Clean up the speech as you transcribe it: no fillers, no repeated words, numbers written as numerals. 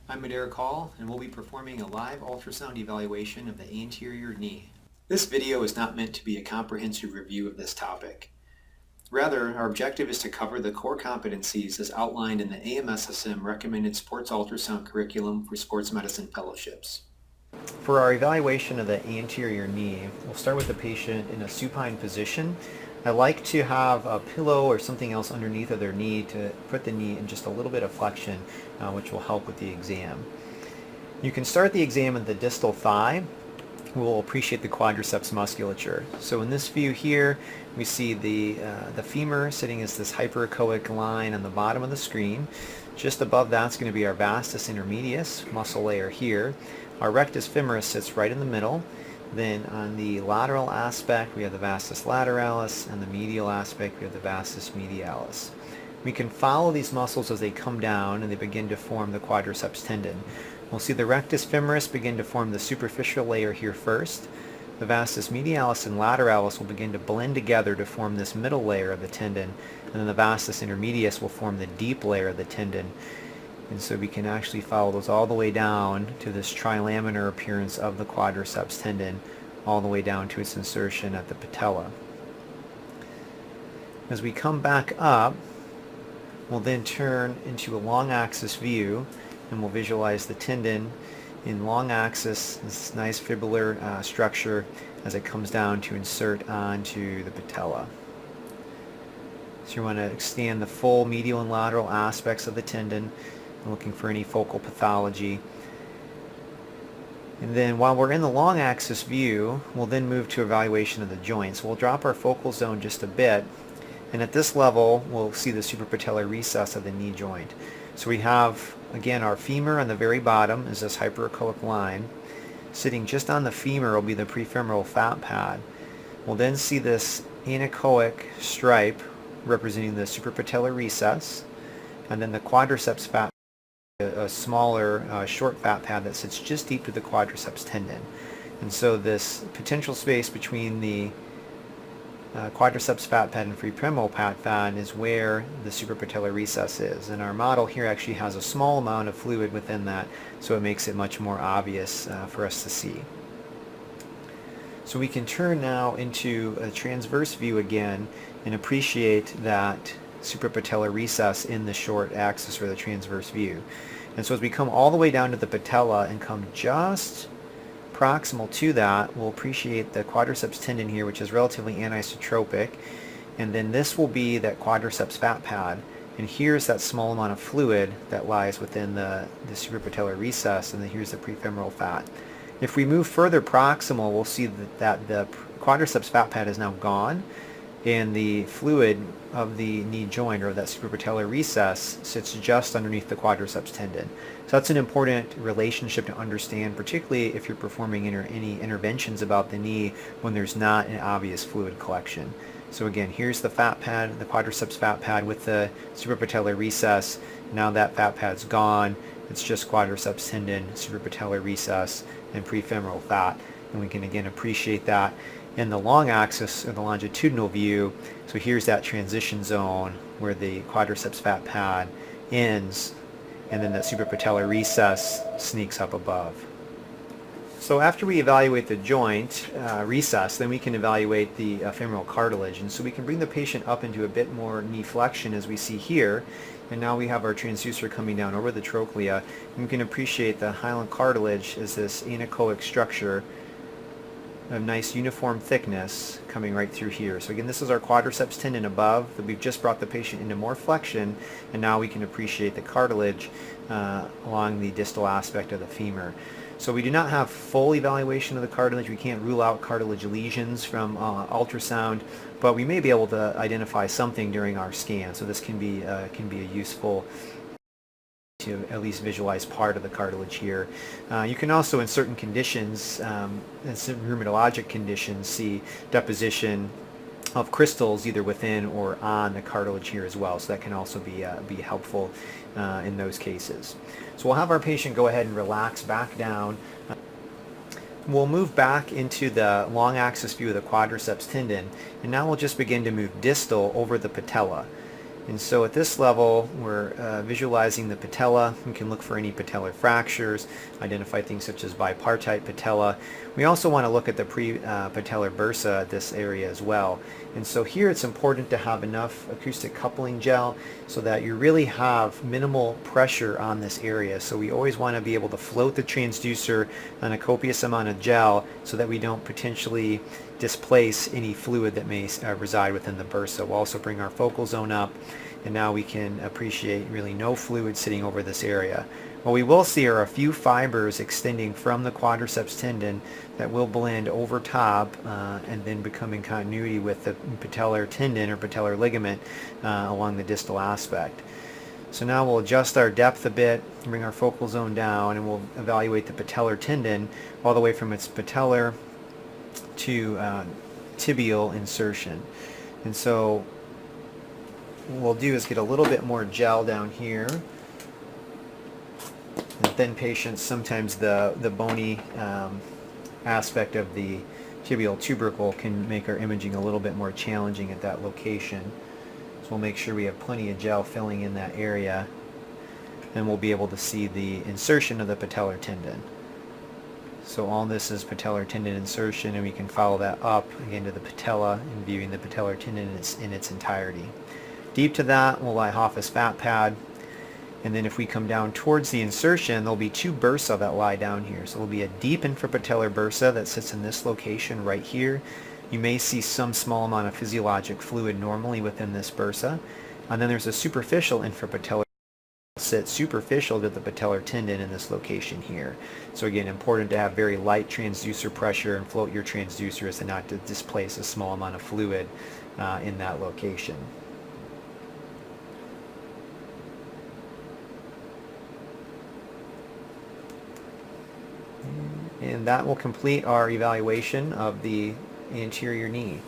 I'm Anterior Call, and we'll be performing a live ultrasound evaluation of the anterior knee. This video is not meant to be a comprehensive review of this topic. Rather, our objective is to cover the core competencies as outlined in the AMSSM Recommended Sports Ultrasound Curriculum for Sports Medicine Fellowships. For our evaluation of the anterior knee, we'll start with the patient in a supine position. I like to have a pillow or something else underneath of their knee to put the knee in just a little bit of flexion, which will help with the exam. You can start the exam at the distal thigh. We'll appreciate the quadriceps musculature. So in this view here, we see the femur sitting as this hyperechoic line on the bottom of the screen. Just above that's going to be our vastus intermedius muscle layer here. Our rectus femoris sits right in the middle. Then on the lateral aspect, we have the vastus lateralis, and the medial aspect, we have the vastus medialis. We can follow these muscles as they come down and they begin to form the quadriceps tendon. We'll see the rectus femoris begin to form the superficial layer here first. The vastus medialis and lateralis will begin to blend together to form this middle layer of the tendon, and then the vastus intermedius will form the deep layer of the tendon. And so we can actually follow those all the way down to this trilaminar appearance of the quadriceps tendon, all the way down to its insertion at the patella. As we come back up, we'll then turn into a long axis view, and we'll visualize the tendon in long axis, this nice fibrillar structure as it comes down to insert onto the patella. So you want to extend the full medial and lateral aspects of the tendon, looking for any focal pathology. And then while we're in the long axis view, we'll then move to evaluation of the joints. We'll drop our focal zone just a bit, and at this level we'll see the suprapatellar recess of the knee joint. So we have, again, our femur on the very bottom is this hyperechoic line. Sitting just on the femur will be the prefemoral fat pad. We'll then see this anechoic stripe representing the suprapatellar recess, and then the quadriceps fat, a smaller short fat pad that sits just deep to the quadriceps tendon. And so this potential space between the quadriceps fat pad and prefemoral fat pad is where the suprapatellar recess is. And our model here actually has a small amount of fluid within that, so it makes it much more obvious for us to see. So we can turn now into a transverse view again and appreciate that suprapatellar recess in the short axis or the transverse view. And so as we come all the way down to the patella and come just proximal to that, we'll appreciate the quadriceps tendon here, which is relatively anisotropic, and then this will be that quadriceps fat pad, and here's that small amount of fluid that lies within the suprapatellar recess, and then here's the prefemoral fat. If we move further proximal, we'll see that the quadriceps fat pad is now gone, and the fluid of the knee joint, or that suprapatellar recess, sits just underneath the quadriceps tendon. So that's an important relationship to understand, particularly if you're performing any interventions about the knee when there's not an obvious fluid collection. So again, here's the fat pad, the quadriceps fat pad with the suprapatellar recess. Now that fat pad's gone. It's just quadriceps tendon, suprapatellar recess, and prefemoral fat. And we can again appreciate that in the long axis or the longitudinal view. So here's that transition zone where the quadriceps fat pad ends, and then that suprapatellar recess sneaks up above. So after we evaluate the joint recess, then we can evaluate the femoral cartilage. And so we can bring the patient up into a bit more knee flexion as we see here. And now we have our transducer coming down over the trochlea. And we can appreciate the hyaline cartilage as this anechoic structure of nice uniform thickness coming right through here. So again, this is our quadriceps tendon above that we've just brought the patient into more flexion, and now we can appreciate the cartilage along the distal aspect of the femur. So we do not have full evaluation of the cartilage. We can't rule out cartilage lesions from ultrasound, but we may be able to identify something during our scan. So this can be a useful to at least visualize part of the cartilage here. You can also, in certain conditions, in some rheumatologic conditions, see deposition of crystals either within or on the cartilage here as well. So that can also be helpful in those cases. So we'll have our patient go ahead and relax back down. We'll move back into the long axis view of the quadriceps tendon, and now we'll just begin to move distal over the patella. And so at this level, we're visualizing the patella. We can look for any patellar fractures, identify things such as bipartite patella. We also want to look at the pre-patellar bursa at this area as well. And so here it's important to have enough acoustic coupling gel so that you really have minimal pressure on this area. So we always want to be able to float the transducer on a copious amount of gel so that we don't potentially displace any fluid that may reside within the bursa. We'll also bring our focal zone up, and now we can appreciate really no fluid sitting over this area. What we will see are a few fibers extending from the quadriceps tendon that will blend over top and then become in continuity with the patellar tendon or patellar ligament along the distal aspect. So now we'll adjust our depth a bit, bring our focal zone down, and we'll evaluate the patellar tendon all the way from its patellar to tibial insertion. And so what we'll do is get a little bit more gel down here. In thin patients, sometimes the bony aspect of the tibial tubercle can make our imaging a little bit more challenging at that location. So we'll make sure we have plenty of gel filling in that area, and we'll be able to see the insertion of the patellar tendon. So all this is patellar tendon insertion, and we can follow that up again to the patella and viewing the patellar tendon in its entirety. Deep to that, we'll lie Hoffa's fat pad, and then if we come down towards the insertion, there'll be two bursa that lie down here. So there'll be a deep infrapatellar bursa that sits in this location right here. You may see some small amount of physiologic fluid normally within this bursa, and then there's a superficial infrapatellar sit superficial to the patellar tendon in this location here. So again, important to have very light transducer pressure and float your transducer so not to displace a small amount of fluid in that location. And that will complete our evaluation of the anterior knee.